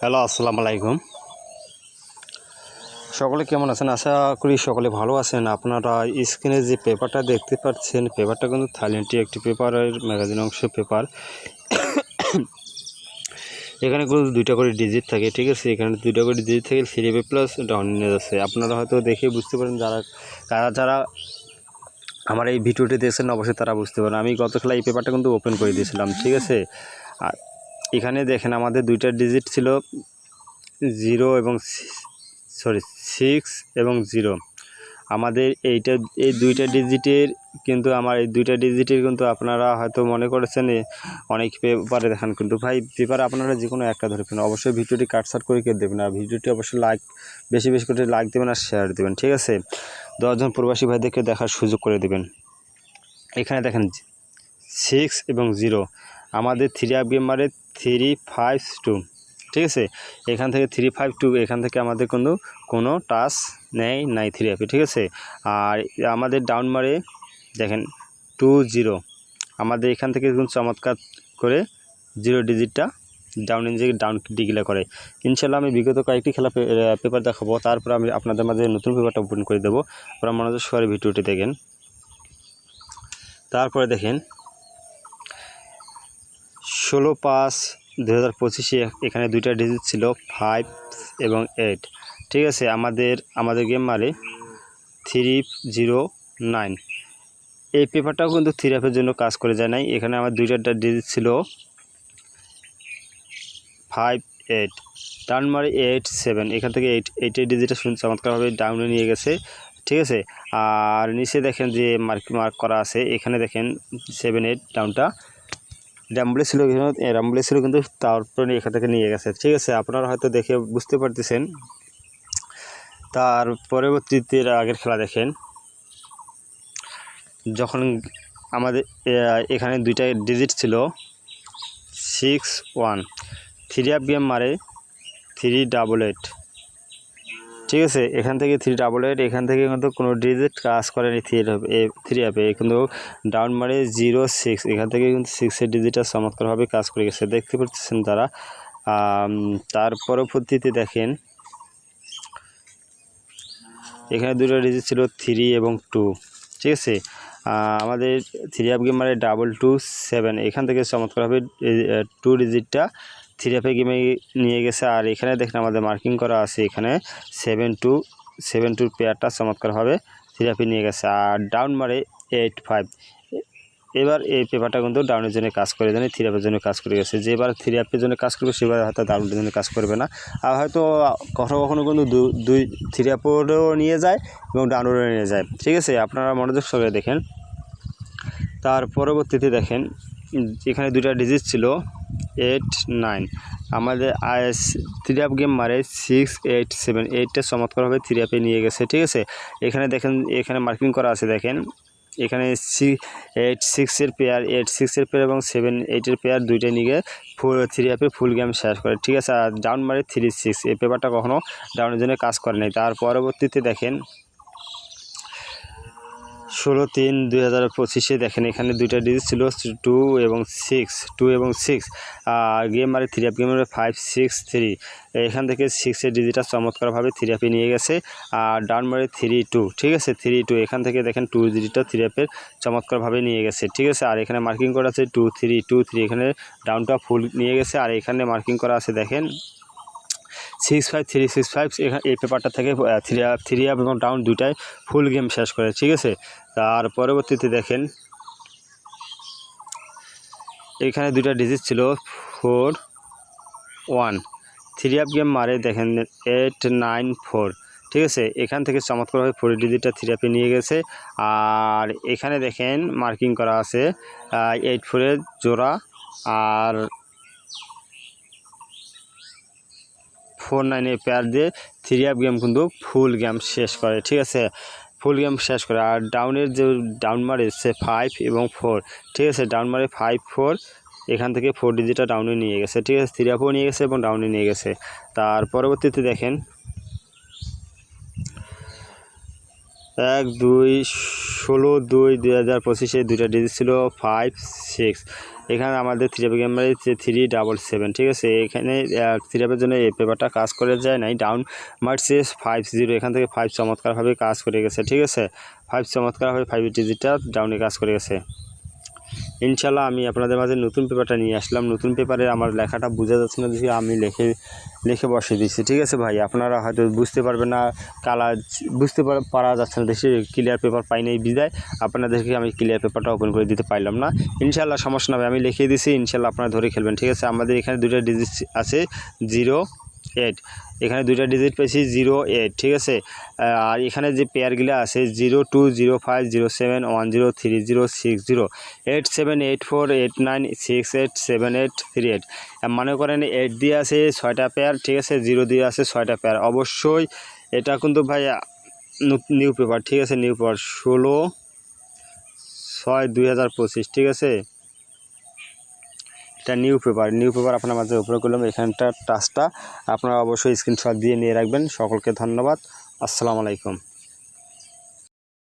Hello, আসসালামু আলাইকুম। সকলে কেমন আছেন? আশা করি সকলে ভালো আছেন। আপনারা স্ক্রিনে যে পেপারটা দেখতে পাচ্ছেন, পেপারটা কিন্তু থাইল্যান্ডের একটি পেপারের ম্যাগাজিন অংশের পেপার। এখানে কিন্তু দুইটা করে ডিজিট থাকে, ঠিক আছে। এখানে দুইটা করে ডিজিট থেকে 3AB প্লাস ডাউনলোড আছে। আপনারা হয়তো দেখে বুঝতে পারেন, যারা আমার এই ভিডিওটি দেখছেন অবশ্যই তারা বুঝতে পারেন। আমি গত খেলা এই পেপারটা কিন্তু ওপেন করে দিয়েছিলাম, ঠিক আছে। আর এখানে দেখেন আমাদের দুইটা ডিজিট ছিল 0 এবং 6 এবং 0। আমাদের এই দুইটা ডিজিটের কিন্তু কিন্তু আপনারা হয়তো মনে করেছেন অনেক পেপারে দেখান, কিন্তু ভাই পেপারে আপনারা যে কোনো একটা ধরবেন। অবশ্যই ভিডিওটি কাটসাট করে দেবেন, আর ভিডিওটি অবশ্যই বেশি করে লাইক দেবেন আর শেয়ার দেবেন, ঠিক আছে। 10 জন প্রবাসী ভাইদেরকে দেখার সুযোগ করে দেবেন। এখানে দেখেন 6 এবং 0 আমাদের 3 গেমারে 352, ঠিক আছে। এখান থেকে 352, এখান থেকে আমাদের কোনো টাচ নাই 3 ঠিক আছে। আর আমাদের ডাউন মারে দেখেন 20, আমাদের এখান থেকে চমৎকার করে 0 ডিজিটটা ডাউন ডিক্লেয়ার করে। ইনশাল্লাহ আমি বিগত কয়েকটি খেলা পেপার দেখাবো, তারপর আমি আপনাদের মাঝে নতুন পেপারটা ওপেন করে দেবো। আপনারা মনোযোগ সহকারে ভিডিওটি দেখেন। তারপরে দেখেন 16/5/2025 এখানে দুইটা ডিজিট ছিল 5 এবং 8, ঠিক আছে। আমাদের গেম মারে 309। এই পেপারটাও কিন্তু 3F'ের জন্য কাজ করে যায় নাই। এখানে আমার দুইটা ডিজিট ছিল 5, 8, ডাউন মারে 8, 7। এখান থেকে 8 ডিজিটটা চমৎকারভাবে ডাউনে নিয়ে গেছে, ঠিক আছে। আর নিচে দেখেন যে মার্ক করা আছে, এখানে দেখেন 7, 8 ডাউনটা রাম্বলে ছিল কিন্তু তারপরে এখান থেকে নিয়ে গেছে, ঠিক আছে। আপনারা হয়তো দেখে বুঝতে পারতেছেন। তার পরবর্তীতে আগের খেলা দেখেন, যখন আমাদের এখানে দুইটা ডিজিট ছিল 61, 3 গেম মারে 388, ঠিক আছে। এখান থেকে 388, এখান থেকে কিন্তু কোনো ডিজিট কাজ করেনি 3 কিন্তু ডাউন মারে 06, এখান থেকে কিন্তু 6-এর ডিজিটটা চমৎকারভাবে কাজ করে গেছে, দেখতে পাচ্ছেন তারা। তার পরবর্তীতে দেখেন এখানে দুটো ডিজিট ছিল 3 এবং 2, ঠিক আছে। আমাদের 3 গেম মারে 227, এখান থেকে চমৎকারভাবে 2 ডিজিটটা 3 গেমে নিয়ে গেছে। আর এখানে দেখেন আমাদের মার্কিং করা আছে, এখানে 7-2 পেয়ারটা চমৎকারভাবে 3 নিয়ে গেছে। আর ডাউন মারে 85। এবার এই পেপারটা কিন্তু ডাউনের জন্য কাজ করে দেয়নি, 3 জন্য কাজ করে গেছে। যেবার 3 জন্য কাজ করবে সেবার হয়তো ডাউনের জন্য কাজ করবে না। আর হয়তো কখনো কিন্তু 3 নিয়ে যায় এবং ডাউনও নিয়ে যায়, ঠিক আছে। আপনারা মনোযোগ সহকারে দেখেন। তার পরবর্তীতে দেখেন এখানে দুইটা ডিজিট ছিল 8, 9, আমাদের 3 গেম মারে 6, 8, 7, 8টা চমৎকারভাবে 3 নিয়ে গেছে, ঠিক আছে। এখানে দেখেন এখানে মার্কিং করা আছে, দেখেন এখানে 6-এর পেয়ার এবং 7-8-এর পেয়ার দুইটা নিয়ে 3 ফুল গেম শেষ করে, ঠিক আছে। আর ডাউন মারে 36, এই পেপারটা কখনো ডাউনের জন্য কাজ করে নাই। তার পরবর্তীতে দেখেন 16/3/2025 দেখেন এখানে দুইটা ডিজিট ছিল 2 এবং 6, গেম মারে 3 গেম মারে 5, 6, 3। এখান থেকে 6-এর ডিজিটটা চমৎকারভাবে 3 নিয়ে গেছে। আর ডাউন মারে 3-2, ঠিক আছে। 3-2, এখান থেকে দেখেন 2 ডিজিটটা 3 চমৎকারভাবে নিয়ে গেছে, ঠিক আছে। আর এখানে মার্কিং করা আছে 2-3, এখানে ডাউনটা ফুল নিয়ে গেছে। আর এখানে মার্কিং করা আছে দেখেন 6-5-3-6-5, এই পেপারটা থেকে 3 এবং ডাউন দুইটাই ফুল গেম শেষ করে, ঠিক আছে। তার পরবর্তীতে দেখেন এখানে দুইটা ডিজিট ছিল 4, 1, 3 গেম মারে দেখেন 8, 9, 4, ঠিক আছে। এখান থেকে চমৎকারভাবে 4 ডিজিটটা 3 নিয়ে গেছে। আর এখানে দেখেন মার্কিং করা আছে 8-4-এর জোড়া আর 4-9 পেয়ার দিয়ে 3 গেম কিন্তু ফুল গেম শেষ করে, ঠিক আছে। ফুল গেম শেষ করে। আর ডাউনের যে ডাউন মারে 5 এবং 4, ঠিক আছে। ডাউন মারে 5, 4, এখান থেকে 4 ডিজিটটা ডাউনে নিয়ে গেছে, ঠিক আছে। 3 নিয়ে গেছে এবং ডাউনে নিয়ে গেছে। তার পরবর্তীতে দেখেন 16/2/2025 দুইটা ডিজিট ছিল 5, 6, এখানে আমাদের থ্রি এপের ক্যামেরা 377, ঠিক আছে। এখানে থ্রি এপের জন্য এই পেপারটা কাজ করে যায় নাই, ডাউন মার্কসে 50, এখান থেকে 5 চমৎকারভাবে কাজ করে গেছে, ঠিক আছে। 5 চমৎকারভাবে 5 ডিজিটটা ডাউনে কাজ করে গেছে। ইনশাল্লাহ আমি আপনাদের মাঝে নতুন পেপারটা নিয়ে আসলাম। নতুন পেপারে আমার লেখাটা বোঝা যাচ্ছে না দেখে আমি লিখে বসিয়ে দিচ্ছি, ঠিক আছে ভাই। আপনারা হয়তো বুঝতে পারবেন না, কালার বুঝতে পারা যাচ্ছে না দেখে ক্লিয়ার পেপার পাই নাই বিদায় আপনাদেরকে আমি ক্লিয়ার পেপারটা ওপেন করে দিতে পারলাম না। ইনশাল্লাহ সমস্যা নেই, আমি লিখিয়ে দিছি, ইনশাল্লাহ আপনারা ধরে খেলবেন, ঠিক আছে। আমাদের এখানে দুটো ডিজিট আছে 08, এখানে দুইটা ডিজিট পেয়েছি 08, ঠিক আছে। আর এখানে যে পেয়ারগুলো আছে 02, 05, 07, 10, 30, 60, 87, 84, 89, 68, 78, 38। মনে করেন 8 দিয়ে আছে 6টা পেয়ার, ঠিক আছে। 0 দিয়ে আছে 6টা পেয়ার। অবশ্যই এটা কিন্তু ভাই নিউ পেপার, ঠিক আছে। নিউ পেপার 16/6/2025, ঠিক আছে। এটা নিউ পেপার আপনার মাঝে উপরে করলাম। এখানটার টাচটা আপনারা অবশ্যই স্ক্রিনশট দিয়ে নিয়ে রাখবেন। সকলকে ধন্যবাদ। আসসালামু আলাইকুম।